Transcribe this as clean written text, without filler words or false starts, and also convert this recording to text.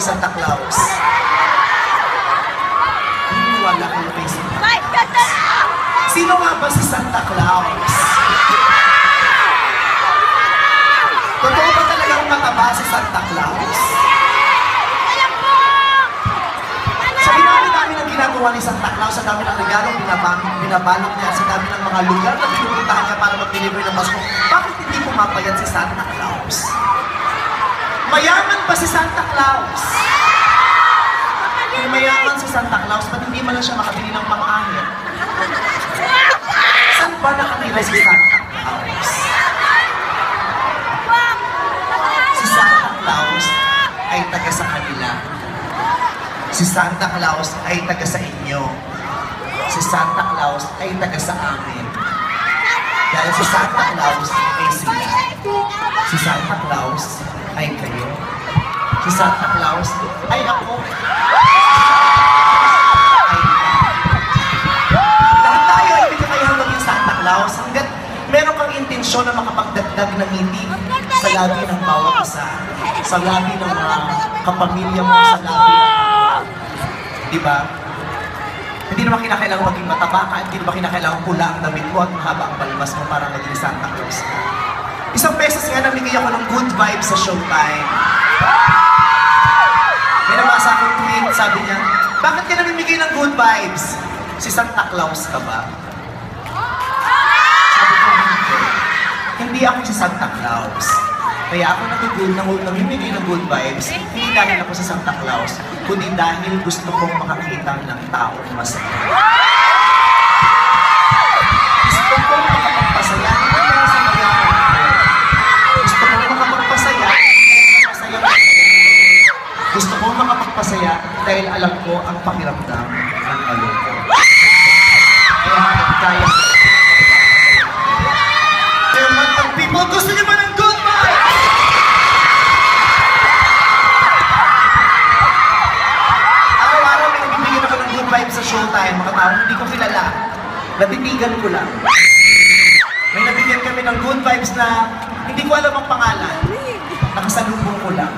ni Santa Claus. Wala ko na kay Santa Claus. Sino nga ba si Santa Claus? Totoo ba talagang mataba si Santa Claus? Sa dami-dami ng ginagawa ni Santa Claus, sa dami ng regalong binabalot niya, sa dami ng mga lugar na pinupuntahan niya para mag-deliver ng Pasko, bakit hindi pumapayat si Santa Claus? Mayaman pa si Santa Claus? Kung mayaman si Santa Claus, ba't hindi man lang siya makabili ng pang-ahit? Saan ba nakatira si Santa Claus? Si Santa Claus ay taga sa kanila. Si Santa Claus ay taga sa inyo. Si Santa Claus ay taga sa amin. Dahil si Santa Claus ay sila. Si Santa Claus ay kayo. Si Santa Claus ay ako. Lahat tayo ay pinakayang maging Santa Claus hanggat meron kang intensyon na makapagdagdag ng ngiti sa labi ng bawat isa. Sa labi ng mga kapamilya mo, sa labi diba? Hindi naman kinakailangan maging mataba ka, hindi naman kinakailangan pula ang damit mo at mahaba ang palmas mo para maging Santa Claus. Isang beses nga namigay ako ng good vibes sa showtime. May nabasa akong tweet, sabi niya, bakit ka namimigay ng good vibes? Si Santa Claus ka ba? Sabi ko, hindi ako si Santa Claus. Kaya ako namimigay ng good vibes, hindi dahil ako sa Santa Claus, kundi dahil gusto kong makakita ng taong masaya. Gusto kong makapagpasaya, hindi lang sa mayaman ko. Gusto kong makapagpasaya, masaya ko. Gusto kong makapagpasaya dahil alam ko ang pakiramdam ng aloko. Kaya mga people, gusto niyo ba ng good vibes? Araw-araw may nagbibigyan ako ng good vibes sa showtime, mga tao hindi ko kilala. Natitigan ko lang. May nabigyan kami ng good vibes na hindi ko alam ang pangalan. Nakasalubong ko lang.